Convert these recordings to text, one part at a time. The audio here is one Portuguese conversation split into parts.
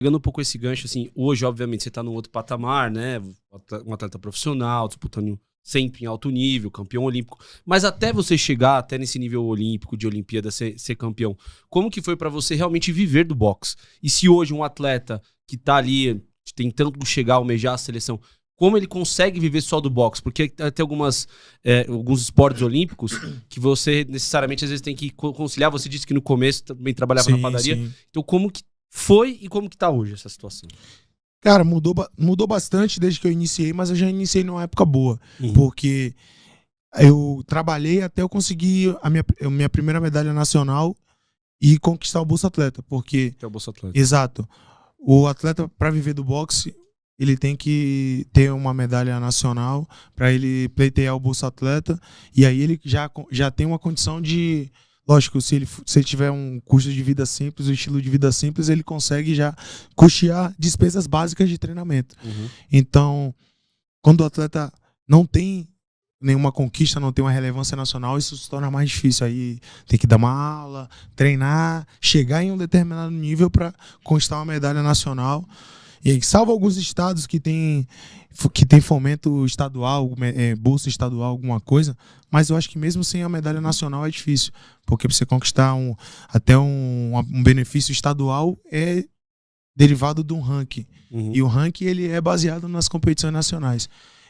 Pegando um pouco esse gancho, assim, hoje, obviamente, você tá num outro patamar, né? Um atleta profissional, disputando sempre em alto nível, campeão olímpico. Mas até você chegar até nesse nível olímpico, de Olimpíada, ser campeão, como que foi pra você realmente viver do boxe? E se hoje um atleta que tá ali tentando chegar, almejar a seleção, como ele consegue viver só do boxe? Porque tem alguns esportes olímpicos que você necessariamente às vezes tem que conciliar. Você disse que no começo também trabalhava na padaria. Sim. Então como que foi e como que tá hoje essa situação? Cara, mudou bastante desde que eu iniciei, mas eu já iniciei numa época boa. Porque eu trabalhei até eu conseguir a minha primeira medalha nacional e conquistar o Bolsa Atleta. Porque, Que é o Bolsa Atleta. exato, o atleta, para viver do boxe, ele tem que ter uma medalha nacional para ele pleitear o Bolsa Atleta. E aí ele já tem uma condição de... Lógico, se ele tiver um custo de vida simples, um estilo de vida simples, ele consegue já custear despesas básicas de treinamento. Então, quando o atleta não tem nenhuma conquista, não tem uma relevância nacional, isso se torna mais difícil. Aí tem que dar uma aula, treinar, chegar em um determinado nível para conquistar uma medalha nacional. E aí, salvo alguns estados que tem fomento estadual, bolsa estadual, alguma coisa, mas eu acho que mesmo sem a medalha nacional é difícil, porque para você conquistar até um benefício estadual é derivado de um ranking. E o ranking ele é baseado nas competições nacionais.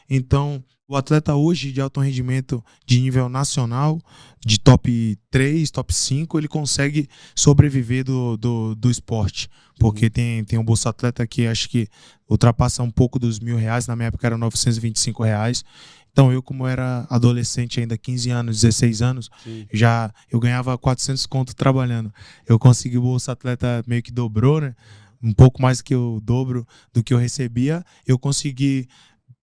Então, o atleta hoje de alto rendimento de nível nacional, de top 3, top 5, ele consegue sobreviver do esporte. Porque tem um Bolsa Atleta que acho que ultrapassa um pouco dos R$1.000, na minha época era R$925. Então eu, como era adolescente ainda, 15 anos, 16 anos, eu ganhava 400 conto trabalhando. Eu consegui o Bolsa Atleta, meio que dobrou, né? Um pouco mais que o dobro do que eu recebia. Eu consegui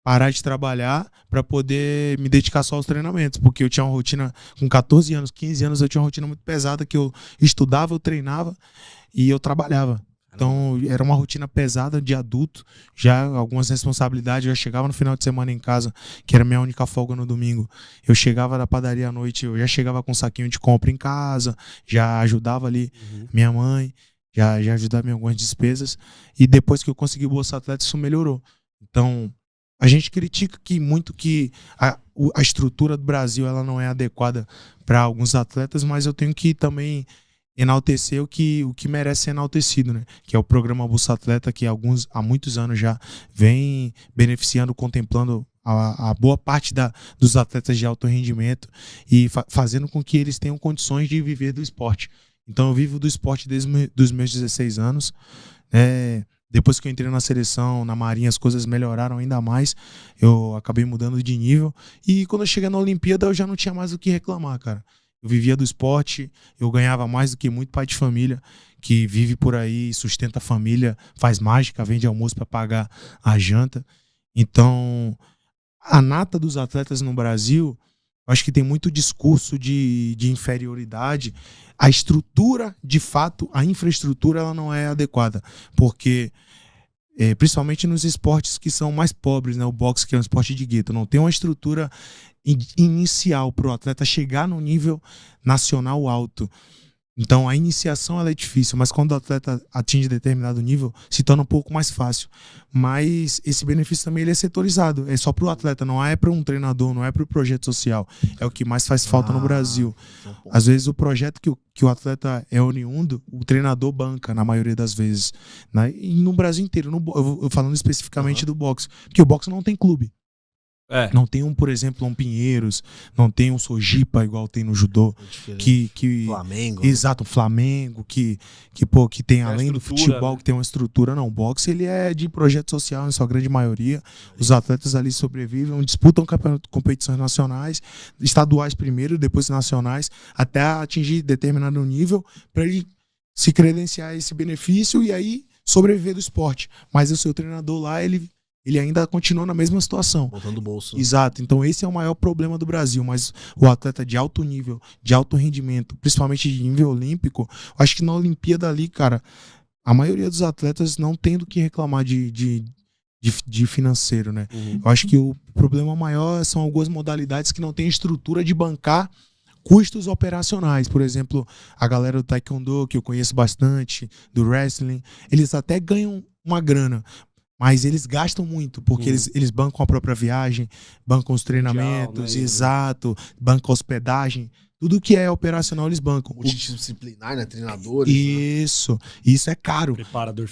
parar de trabalhar para poder me dedicar só aos treinamentos, porque eu tinha uma rotina com 14 anos, 15 anos, eu tinha uma rotina muito pesada, que eu estudava, eu treinava e eu trabalhava. Então era uma rotina pesada de adulto, já algumas responsabilidades. Eu já chegava no final de semana em casa, que era minha única folga no domingo, eu chegava da padaria à noite, eu já chegava com um saquinho de compra em casa, já ajudava ali minha mãe, já ajudava em algumas despesas, e depois que eu consegui o Bolsa Atleta, isso melhorou. Então a gente critica muito que a estrutura do Brasil ela não é adequada para alguns atletas, mas eu tenho que também enaltecer o que merece ser enaltecido, né? Que é o programa Bolsa Atleta, que há muitos anos já vem beneficiando, contemplando a boa parte dos atletas de alto rendimento e fazendo com que eles tenham condições de viver do esporte. Então eu vivo do esporte desde os meus 16 anos. Depois que eu entrei na seleção, na Marinha, as coisas melhoraram ainda mais. Eu acabei mudando de nível. E quando eu cheguei na Olimpíada, eu já não tinha mais o que reclamar, cara. Eu vivia do esporte, eu ganhava mais do que muito pai de família, que vive por aí, sustenta a família, faz mágica, vende almoço para pagar a janta. Então, a nata dos atletas no Brasil, acho que tem muito discurso de inferioridade. A estrutura, de fato, a infraestrutura, ela não é adequada. Porque, principalmente nos esportes que são mais pobres, né? O boxe, que é um esporte de gueto, não tem uma estrutura inicial para o atleta chegar no nível nacional alto. Então a iniciação ela é difícil, mas quando o atleta atinge determinado nível, se torna um pouco mais fácil. Mas esse benefício também ele é setorizado, é só para o atleta, não é para um treinador, não é para o projeto social. É o que mais faz falta no Brasil. Às vezes o projeto que o atleta é oriundo, o treinador banca, na maioria das vezes. Né? E no Brasil inteiro, eu falando especificamente do boxe, porque o boxe não tem clube. Não tem por exemplo, um Pinheiros, não tem um Sojipa igual tem no judô, Flamengo. Exato, um Flamengo que tem além do futebol, né? Que tem uma estrutura. Não, o boxe ele é de projeto social em sua grande maioria. Os atletas ali sobrevivem, disputam competições nacionais, estaduais primeiro, depois nacionais, até atingir determinado nível para ele se credenciar a esse benefício e aí sobreviver do esporte. Mas o seu treinador lá, ele ainda continua na mesma situação. Botando o bolso. Exato. Então esse é o maior problema do Brasil. Mas o atleta de alto nível, de alto rendimento, principalmente de nível olímpico, acho que na Olimpíada ali, cara, a maioria dos atletas não tem do que reclamar de financeiro, né? Eu acho que o problema maior são algumas modalidades que não tem estrutura de bancar custos operacionais. Por exemplo, a galera do Taekwondo, que eu conheço bastante, do wrestling, eles até ganham uma grana, mas eles gastam muito, porque eles bancam a própria viagem, bancam os treinamentos, mundial, né? Exato, bancam a hospedagem. Tudo que é operacional eles bancam. Multidisciplinar, né? Treinadores. Isso é caro. Preparador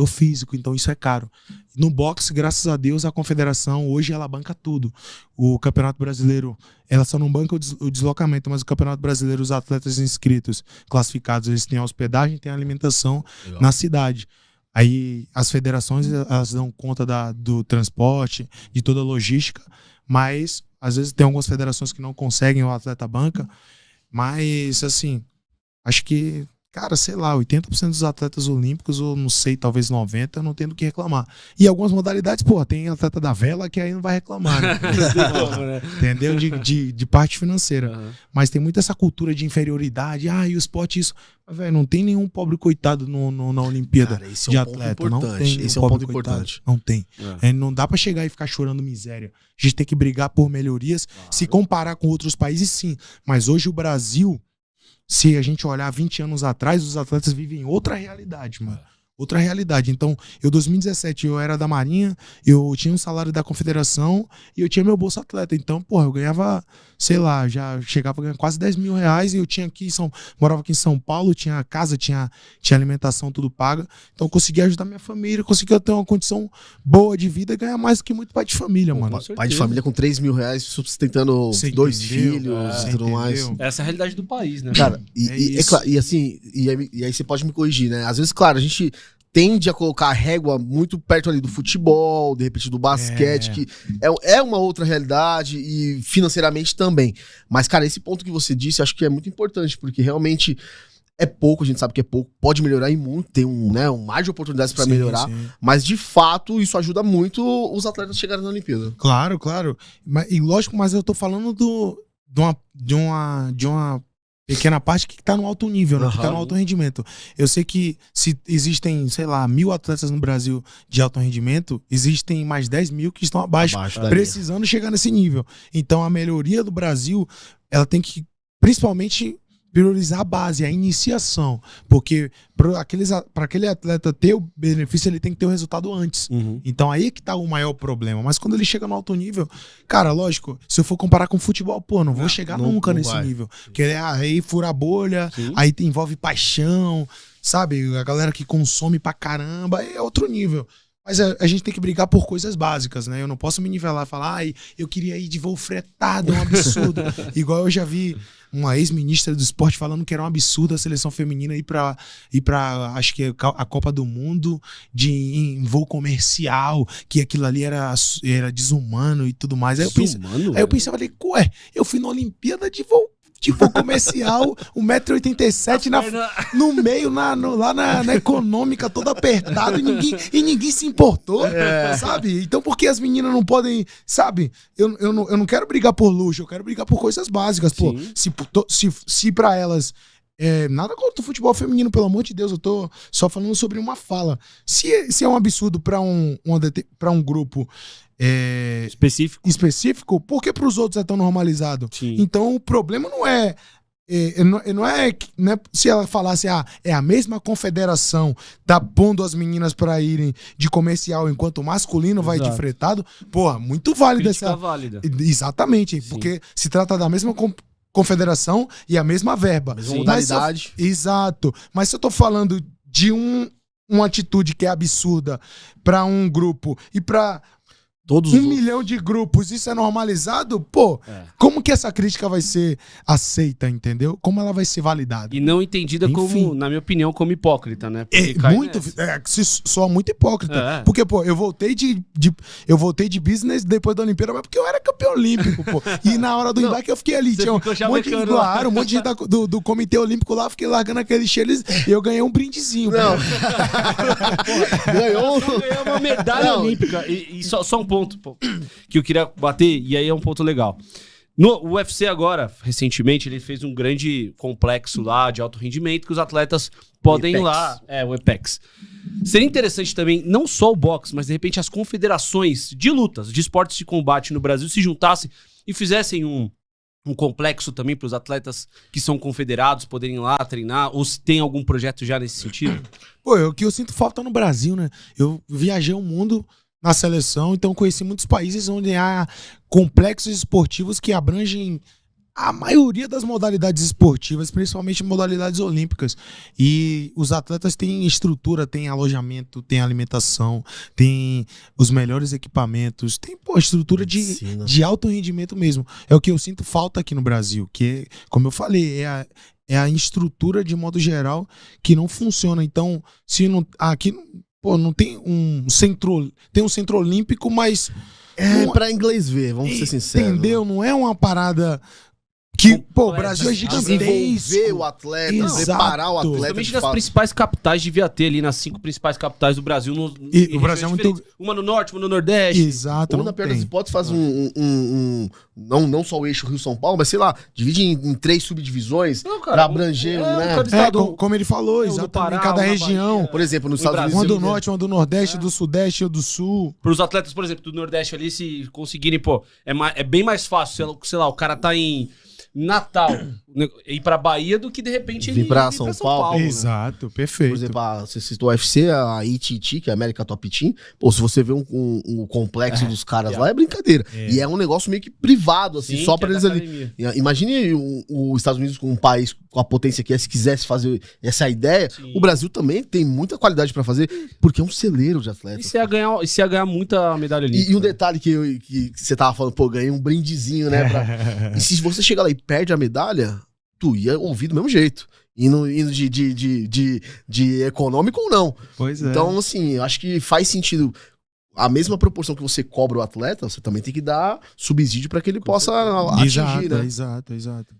físico. Então isso é caro. No boxe, graças a Deus, a confederação hoje ela banca tudo. O Campeonato Brasileiro, ela só não banca o deslocamento, mas o Campeonato Brasileiro, os atletas inscritos, classificados, eles têm a hospedagem, têm a alimentação na cidade. Aí as federações, elas dão conta do transporte, de toda a logística, mas às vezes tem algumas federações que não conseguem o atleta banca, mas assim, acho que, cara, sei lá, 80% dos atletas olímpicos, ou não sei, talvez 90%, não tem do que reclamar. E algumas modalidades, pô, tem atleta da vela que aí não vai reclamar, né? Entendeu? De parte financeira. Uhum. Mas tem muito essa cultura de inferioridade, e o esporte isso. Mas, velho, não tem nenhum pobre coitado na Olimpíada. Cara, esse de é um atleta. ponto Não importante. tem Esse é um ponto coitado. importante. Não tem. Não dá pra chegar e ficar chorando miséria. A gente tem que brigar por melhorias. Claro. Se comparar com outros países, sim. Mas hoje o Brasil, se a gente olhar 20 anos atrás, os atletas vivem outra realidade, mano. Outra realidade. Então, em 2017, eu era da Marinha, eu tinha um salário da Confederação e eu tinha meu Bolsa Atleta. Então, porra, eu ganhava, sei lá, já chegava a ganhar quase 10 mil reais e eu tinha morava aqui em São Paulo, tinha casa, tinha alimentação, tudo paga. Então, eu conseguia ajudar minha família, conseguia ter uma condição boa de vida e ganhar mais do que muito pai de família, mano. Pai de família com 3 mil reais, sustentando dois filhos e tudo mais. Essa é a realidade do país, né? Cara, e aí você pode me corrigir, né? Às vezes, claro, a gente tende a colocar a régua muito perto ali do futebol, de repente do basquete, que é uma outra realidade e financeiramente também. Mas, cara, esse ponto que você disse, acho que é muito importante, porque realmente é pouco, a gente sabe que é pouco, pode melhorar e muito, tem um mar de oportunidades para melhorar, mas de fato isso ajuda muito os atletas a chegarem na Olimpíada. Claro. E lógico, mas eu tô falando de uma pequena parte que tá no alto nível, né? Que tá no alto rendimento. Eu sei que se existem, sei lá, 1.000 atletas no Brasil de alto rendimento, existem mais 10 mil que estão abaixo precisando chegar nesse nível. Então a melhoria do Brasil, ela tem que, principalmente, priorizar a base, a iniciação. Porque para aquele atleta ter o benefício, ele tem que ter o resultado antes. Então aí é que tá o maior problema. Mas quando ele chega no alto nível, cara, lógico, se eu for comparar com futebol, pô, não vou chegar nunca nesse nível. Porque aí fura a bolha, aí envolve paixão, sabe? A galera que consome pra caramba, é outro nível. Mas a gente tem que brigar por coisas básicas, né? Eu não posso me nivelar e falar, eu queria ir de voo fretado, é um absurdo. Igual eu já vi uma ex-ministra do esporte falando que era um absurdo a seleção feminina ir pra acho que a Copa do Mundo em voo comercial, que aquilo ali era desumano e tudo mais. Aí eu pensei, falei, ué, eu fui na Olimpíada de voo comercial, 1,87 m no meio, lá na econômica, toda apertada, e ninguém se importou, sabe? Então por que as meninas não podem, sabe? Eu não quero brigar por luxo, eu quero brigar por coisas básicas. Pô, se pra elas... nada contra o futebol feminino, pelo amor de Deus, eu tô só falando sobre uma fala. Se é um absurdo pra um grupo específico, por que pros outros é tão normalizado? Então o problema não é se ela falasse, é a mesma confederação tá pondo as meninas pra irem de comercial enquanto o masculino vai de fretado, porra, muito válido essa... válida. Exatamente, porque se trata da mesma confederação e a mesma verba. Mesma modalidade. Exato. Mas se eu tô falando de uma atitude que é absurda pra um grupo e pra todos 1 milhão de grupos, isso é normalizado? Pô, como que essa crítica vai ser aceita, entendeu? Como ela vai ser validada? E não entendida como, na minha opinião, como hipócrita, né? Soa muito hipócrita. Porque, pô, eu voltei de business depois da Olimpíada, mas porque eu era campeão olímpico, pô. E na hora do embarque eu fiquei ali. Tinha um monte de gente do Comitê Olímpico lá, fiquei largando aqueles cheiros e eu ganhei um brindezinho. Não. Ganhou uma medalha olímpica. E só um ponto que eu queria bater, e aí é um ponto legal. No UFC agora, recentemente, ele fez um grande complexo lá de alto rendimento que os atletas podem ir lá. O Apex. Seria interessante também, não só o boxe, mas de repente as confederações de lutas, de esportes de combate no Brasil se juntassem e fizessem um complexo também para os atletas que são confederados poderem ir lá treinar? Ou se tem algum projeto já nesse sentido? Pô, o que eu sinto falta no Brasil, né? Eu viajei o mundo na seleção, então conheci muitos países onde há complexos esportivos que abrangem a maioria das modalidades esportivas, principalmente modalidades olímpicas. E os atletas têm estrutura, têm alojamento, têm alimentação, têm os melhores equipamentos, tem estrutura de alto rendimento mesmo. É o que eu sinto falta aqui no Brasil, que, como eu falei, é a estrutura de modo geral que não funciona. Então, se não, aqui não tem um centro, tem um centro olímpico, mas pra inglês ver, vamos ser sinceros. Entendeu? Não é uma parada que, o Brasil é gigantesco. Desenvolver o atleta, preparar o atleta. Principalmente nas principais capitais, devia ter ali nas 5 principais capitais do Brasil. E o Brasil é muito... Uma no norte, uma no nordeste. Exato. Ou na pior das hipóteses faz não só o eixo Rio-São Paulo, mas sei lá, divide em 3 subdivisões pra abranger, né? Como ele falou, exatamente, em cada região. Por exemplo, nos Estados Unidos. Uma do norte, uma do nordeste, do sudeste ou do sul. Para os atletas, por exemplo, do nordeste ali, se conseguirem, é bem mais fácil, sei lá, o cara tá em Natal, ir pra Bahia do que de repente vir pra São Paulo. Né? Exato, perfeito. Por exemplo, você citou o UFC, a ITT, que é a América Top Team. Pô, se você vê um complexo dos caras lá, é brincadeira. E é um negócio meio que privado, assim, sim, só pra eles ali. Imagine os Estados Unidos como um país com a potência que é, se quisesse fazer essa ideia. Sim. O Brasil também tem muita qualidade pra fazer, porque é um celeiro de atletas. E se ia ganhar muita medalha olímpica. E um detalhe que você tava falando, ganhei um brindezinho, né? E se você chegar lá e perde a medalha, tu ia ouvir do mesmo jeito. Indo de econômico ou não. Pois é. Então, assim, eu acho que faz sentido. A mesma proporção que você cobra o atleta, você também tem que dar subsídio para que ele possa atingir, né? Exato.